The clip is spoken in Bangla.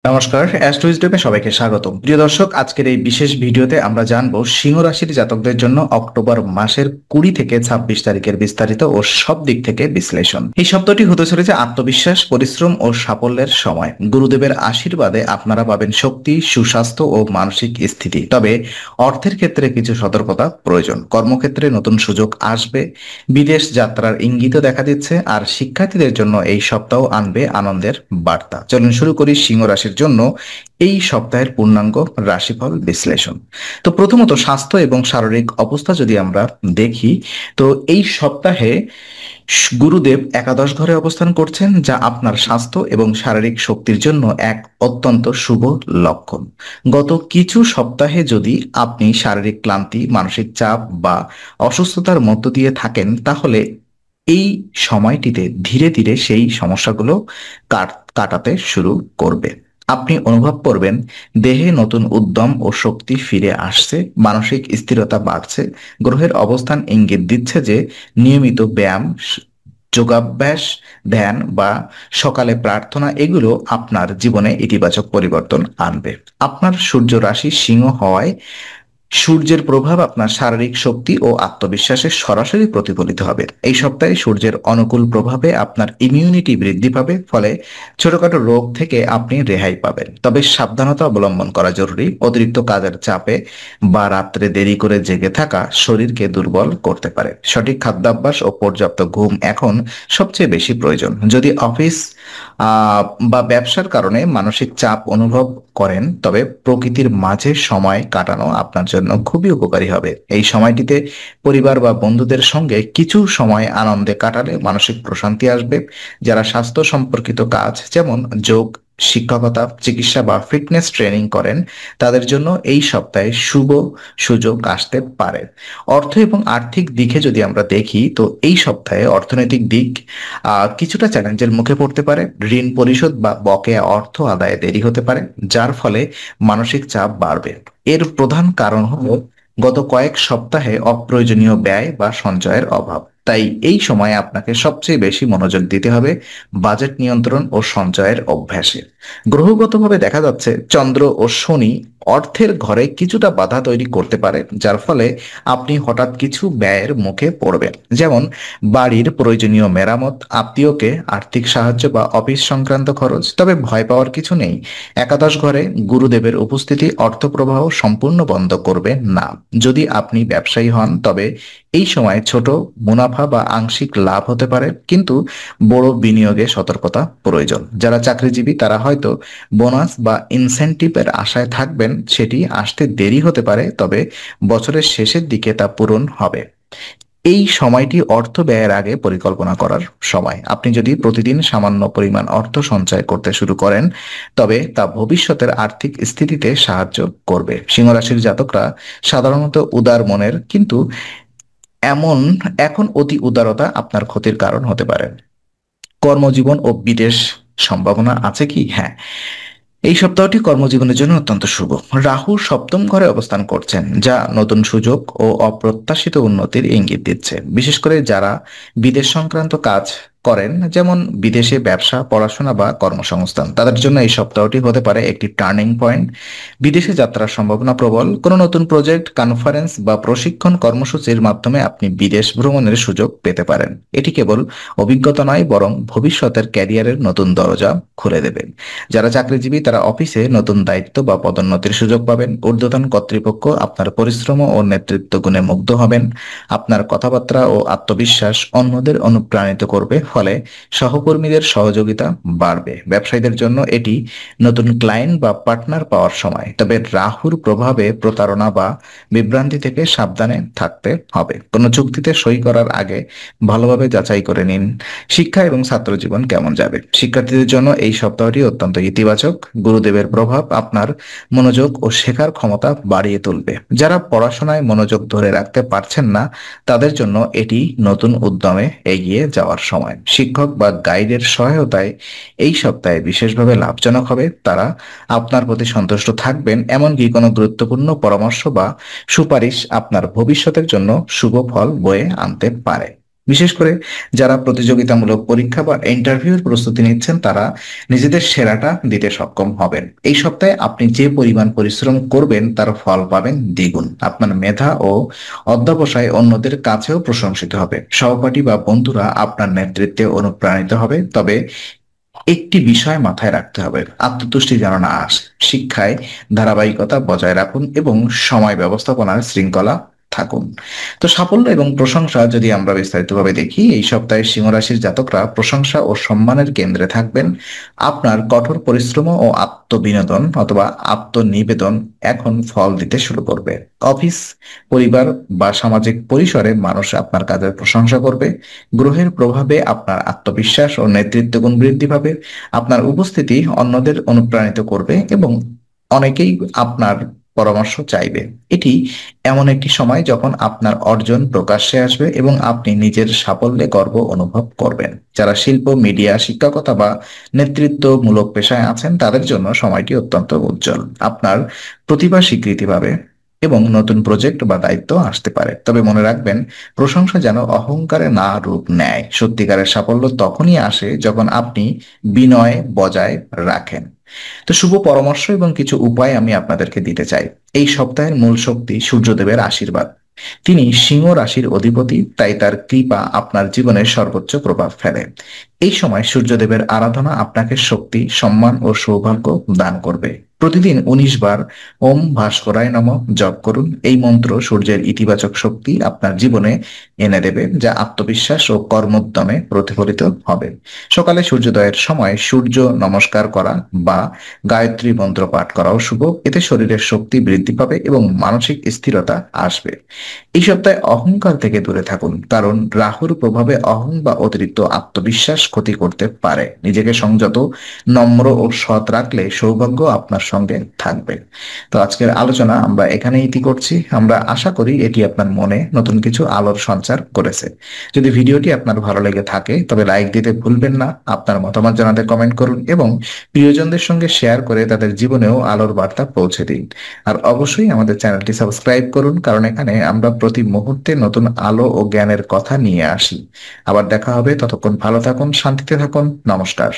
নমস্কার, অ্যাস্ট্রো উইজডমে সবাইকে স্বাগত। প্রিয় দর্শক, আজকের এই বিশেষ ভিডিওতে আমরা জানবো সিংহ রাশির জাতকদের জন্য অক্টোবর মাসের 20 থেকে 26 তারিখের বিস্তারিত ও সব দিক থেকে বিশ্লেষণ। এই সপ্তাহটি হতে চলেছে আত্মবিশ্বাস, পরিশ্রম ও সাফল্যের সময়। গুরুদেবের আশীর্বাদে আপনারা পাবেন শক্তি, সুস্বাস্থ্য ও মানসিক স্থিতি। তবে অর্থের ক্ষেত্রে কিছু সতর্কতা প্রয়োজন। কর্মক্ষেত্রে নতুন সুযোগ আসবে, বিদেশ যাত্রার ইঙ্গিতও দেখা দিচ্ছে, আর শিক্ষার্থীদের জন্য এই সপ্তাহ আনবে আনন্দের বার্তা। চলুন শুরু করি সিংহ রাশির জন্য এই সপ্তাহের পূর্ণাঙ্গ রাশিফল বিশ্লেষণ। তো প্রথমত স্বাস্থ্য এবং শারীরিক অবস্থা যদি আমরা দেখি, তো এই সপ্তাহে গুরুদেব একাদশ ঘরে অবস্থান করছেন, যা আপনার স্বাস্থ্য এবং শারীরিক শক্তির জন্য এক অত্যন্ত শুভ লক্ষণ। গত কিছু সপ্তাহে যদি আপনি শারীরিক ক্লান্তি, মানসিক চাপ বা অসুস্থতার মধ্য দিয়ে থাকেন, তাহলে এই সময়টিতে ধীরে ধীরে সেই সমস্যাগুলো কাটাতে শুরু করবে। আপনি অনুভব করবেন দেহে নতুন উদ্যম ও শক্তি ফিরে আসছে, মানসিক স্থিরতা বাড়ছে। গ্রহের অবস্থান ইঙ্গিত দিচ্ছে যে নিয়মিত ব্যায়াম, যোগাভ্যাস, ধ্যান বা সকালে প্রার্থনা এগুলো আপনার জীবনে ইতিবাচক পরিবর্তন আনবে। আপনার সূর্য রাশি সিংহ হওয়ায় সূর্যের প্রভাব আপনার শারীরিক শক্তি ও আত্মবিশ্বাসে সরাসরি প্রতিফলিত হবে। এই সপ্তাহে সূর্যের অনুকূল প্রভাবে আপনার ইমিউনিটি বৃদ্ধি পাবে, ফলে ছোটখাটো রোগ থেকে আপনি রেহাই পাবেন। তবে সাবধানতা অবলম্বন করা জরুরি। অতিরিক্ত কাজের চাপে বা রাত্রে দেরি করে জেগে থাকা শরীরকে দুর্বল করতে পারে। সঠিক খাদ্যাভ্যাস ও পর্যাপ্ত ঘুম এখন সবচেয়ে বেশি প্রয়োজন। যদি অফিস আহ বা ব্যবসার কারণে মানসিক চাপ অনুভব করেন, তবে প্রকৃতির মাঝে সময় কাটানো আপনার জন্য খুবই উপকারী হবে। এই সময়টিতে পরিবার বা বন্ধুদের সঙ্গে কিছু সময় আনন্দে কাটালে মানসিক প্রশান্তি আসবে। যারা স্বাস্থ্য সম্পর্কিত কাজ যেমন যোগ, শিক্ষকতা, চিকিৎসা বা ফিটনেস ট্রেনিং করেন, তাদের জন্য এই সপ্তাহে শুভ সুযোগ আসতে পারে। অর্থ এবং আর্থিক দিকে যদি আমরা দেখি, তো এই সপ্তাহে অর্থনৈতিক দিক কিছুটা চ্যালেঞ্জের মুখে পড়তে পারে। ঋণ পরিশোধ বা বকেয়া অর্থ আদায়ে দেরি হতে পারে, যার ফলে মানসিক চাপ বাড়বে। এর প্রধান কারণ হলো গত কয়েক সপ্তাহে অপ্রয়োজনীয় ব্যয় বা সঞ্চয়ের অভাব। তাই এই সময় আপনাকে সবচেয়ে বেশি মনোযোগ দিতে হবে বাজেট নিয়ন্ত্রণ ও সঞ্চয়ের অভ্যাসে। গ্রহগতভাবে দেখা যাচ্ছে চন্দ্র ও শনি অর্থের ঘরে কিছুটা বাধা তৈরি করতে পারে, যার ফলে আপনি হঠাৎ কিছু ব্যয়ের মুখে পড়বেন, যেমন বাড়ির প্রয়োজনীয় মেরামত, আত্মীয়কে আর্থিক সাহায্য বা অফিস সংক্রান্ত খরচ। তবে ভয় পাওয়ার কিছু নেই। একাদশ ঘরে গুরুদেবের উপস্থিতি অর্থ প্রবাহ সম্পূর্ণ বন্ধ করবে না। যদি আপনি ব্যবসায়ী হন, তবে এই সময় ছোট মুনাফা বা আংশিক লাভ হতে পারে, কিন্তু বড় বিনিয়োগে সতর্কতা প্রয়োজন। যারা চাকরিজীবী তারা হয়তো বোনাস বা ইনসেনটিভের আশায় থাকবেন, সেটি আসতে দেরি হতে পারে, তবে বছরের শেষের দিকে তা পূরণ হবে। এই সময়টি অর্থ ব্যয়ের আগে পরিকল্পনা করার সময়। আপনি যদি প্রতিদিন সামান্য পরিমাণ অর্থ সঞ্চয় করতে শুরু করেন, তবে তা ভবিষ্যতের আর্থিক স্থিতিতে সাহায্য করবে। সিংহ রাশির জাতকরা সাধারণত উদার মনের, কিন্তু এখন অতি উদারতা আপনার ক্ষতির কারণ হতে পারে। কর্মজীবন ও বিদেশ সম্ভাবনা আছে কি? হ্যাঁ, এই সপ্তাহটি কর্মজীবনের জন্য অত্যন্ত শুভ। রাহু সপ্তম ঘরে অবস্থান করছেন, যা নতুন সুযোগ ও অপ্রত্যাশিত উন্নতির ইঙ্গিত দিচ্ছে। বিশেষ করে যারা বিদেশ সংক্রান্ত কাজ করেন, যেমন বিদেশে ব্যবসা, পড়াশোনা বা কর্মসংস্থান, তাদের জন্য এই সপ্তাহটি হতে পারে একটি টার্নিং পয়েন্ট। বিদেশে যাত্রার সম্ভাবনা প্রবল। কোনো নতুন প্রজেক্ট, কনফারেন্স বা প্রশিক্ষণ কর্মসূচির মাধ্যমে আপনি বিদেশ ভ্রমণের সুযোগ পেতে পারেন। এটি কেবল অভিজ্ঞতা নয়, বরং ভবিষ্যতের ক্যারিয়ারের নতুন দরজা খুলে দেবে। যারা চাকরিজীবী তারা অফিসে নতুন দায়িত্ব বা পদোন্নতির সুযোগ পাবেন। ঊর্ধ্বতন কর্তৃপক্ষ আপনার পরিশ্রম ও নেতৃত্ব গুণে মুগ্ধ হবেন। আপনার কথাবার্তা ও আত্মবিশ্বাস অন্যদের অনুপ্রাণিত করবে, ফলে সহকর্মীদের সহযোগিতা বাড়বে। ব্যবসায়ীদের জন্য এটি নতুন ক্লায়েন্ট বা পার্টনার পাওয়ার সময়। তবে রাহুর প্রভাবে প্রতারণা বা বিভ্রান্তি থেকে সাবধানে থাকতে হবে। কোনো চুক্তিতে সই করার আগে ভালোভাবে যাচাই করে নিন। শিক্ষা এবং ছাত্র জীবন কেমন যাবে? শিক্ষার্থীদের জন্য এই সপ্তাহটি অত্যন্ত ইতিবাচক। গুরুদেবের প্রভাব আপনার মনোযোগ ও শেখার ক্ষমতা বাড়িয়ে তুলবে। যারা পড়াশোনায় মনোযোগ ধরে রাখতে পারছেন না, তাদের জন্য এটি নতুন উদ্যমে এগিয়ে যাওয়ার সময়। শিক্ষক বা গাইডের সহায়তায় এই সপ্তাহে বিশেষভাবে লাভজনক হবে। তারা আপনার প্রতি সন্তুষ্ট থাকবেন, এমনকি কোনো গুরুত্বপূর্ণ পরামর্শ বা সুপারিশ আপনার ভবিষ্যতের জন্য শুভ ফল বয়ে আনতে পারে। বিশেষ করে যারা প্রতিযোগিতামূলক পরীক্ষা বা ইন্টারভিউর প্রস্তুতি নিচ্ছেন তারা নিজেদের সেরাটা দিতে সক্ষম হবেন। এই সপ্তাহে আপনি যে পরিমাণ পরিশ্রম করবেন তার ফল পাবেন দ্বিগুণ। আপনার মেধা ও অধ্যবসায় অন্যদের কাছেও প্রশংসিত হবে। সহপাঠী বা বন্ধুরা আপনার নেতৃত্বে অনুপ্রাণিত হবে। তবে একটি বিষয় মাথায় রাখতে হবে, আত্মতুষ্টি যেন না আসে। শিক্ষায় ধারাবাহিকতা বজায় রাখুন এবং সময় ব্যবস্থাপনার শৃঙ্খলা থাকুন। তো সাফল্য এবং প্রশংসা যদি আমরা বিস্তারিতভাবে দেখি, এই সপ্তাহে সিংহ রাশির জাতকরা প্রশংসা ও সম্মানের কেন্দ্রে থাকবেন। আপনার কঠোর পরিশ্রম ও আত্মবিনোদন অথবা আত্মনিবেদন এখন ফল দিতে শুরু করবে। অফিস, পরিবার বা সামাজিক পরিসরে মানুষ আপনার কাজের প্রশংসা করবে। গ্রহের প্রভাবে আপনার আত্মবিশ্বাস ও নেতৃত্ব গুণ বৃদ্ধি পাবে। আপনার উপস্থিতি অন্যদের অনুপ্রাণিত করবে এবং অনেকেই আপনার পরামর্শ চাইবে। এটি এমন একটি সময় যখন আপনার অর্জন প্রকাশ্যে আসবে এবং আপনি নিজের সাফল্যে গর্ব অনুভব করবেন। যারা শিল্প, মিডিয়া, শিক্ষকতা বা নেতৃত্বমূলক পেশায় আছেন তাদের জন্য সময়টি অত্যন্ত উজ্জ্বল। আপনার প্রতিভা স্বীকৃতি পাবে এবং নতুন প্রজেক্ট বা দায়িত্ব আসতে পারে। তবে মনে রাখবেন, প্রশংসা যেন অহংকারে না রূপ নেয়। সত্যিকারের সাফল্য তখনই আসে যখন আপনি বিনয় বজায় রাখেন। তো শুভ পরামর্শ এবং কিছু উপায় আমি আপনাদেরকে দিতে চাই। এই সপ্তাহের মূল শক্তি সূর্যদেবের আশীর্বাদ। তিনি সিংহ রাশির অধিপতি, তাই তার কৃপা আপনার জীবনে সর্বোচ্চ প্রভাব ফেলে। এই সময় সূর্যদেবের আরাধনা আপনাকে শক্তি, সম্মান ও সৌভাগ্য দান করবে। প্রতিদিন 19 বার ওম ভাস্করায় নমঃ জপ করুন। এই মন্ত্র সূর্যের ইতিবাচক শক্তি আপনার জীবনে এনে দেবে, যা আত্মবিশ্বাস ও কর্মোদ্যমে প্রতিফলিত হবে। সকালে সূর্যোদয়ের সময় সূর্য নমস্কার করা বা গায়ত্রী মন্ত্র পাঠ করাও শুভ। এতে শরীরের শক্তি বৃদ্ধি পাবে এবং মানসিক স্থিরতা আসবে। এই সপ্তাহে অহংকার থেকে দূরে থাকুন, কারণ রাহুর প্রভাবে অহং বা অতিরিক্ত আত্মবিশ্বাস ক্ষতি করতে পারে। নিজেকে সংযত, নম্র ও সৎ রাখলে সৌভাগ্য আপনার সঙ্গে থাকবে। তো আজকের আলোচনা আমরা এখানে ইতি করছি। আমরা আশা করি এটি আপনার মনে নতুন কিছু আলোর সঞ্চার করেছে। যদি ভিডিওটি আপনার ভালো লেগে থাকে তবে লাইক দিতে ভুলবেন না। আপনার মতামত জানাতে কমেন্ট করুন এবং প্রিয়জনদের সঙ্গে শেয়ার করে তাদের জীবনেও আলোর বার্তা পৌঁছে দিন। আর অবশ্যই আমাদের চ্যানেলটি সাবস্ক্রাইব করুন, কারণ এখানে আমরা প্রতি মুহূর্তে নতুন আলো ও জ্ঞানের কথা নিয়ে আসি। আবার দেখা হবে, ততক্ষণ ভালো থাকুন, শান্তিতে থাকুন। নমস্কার।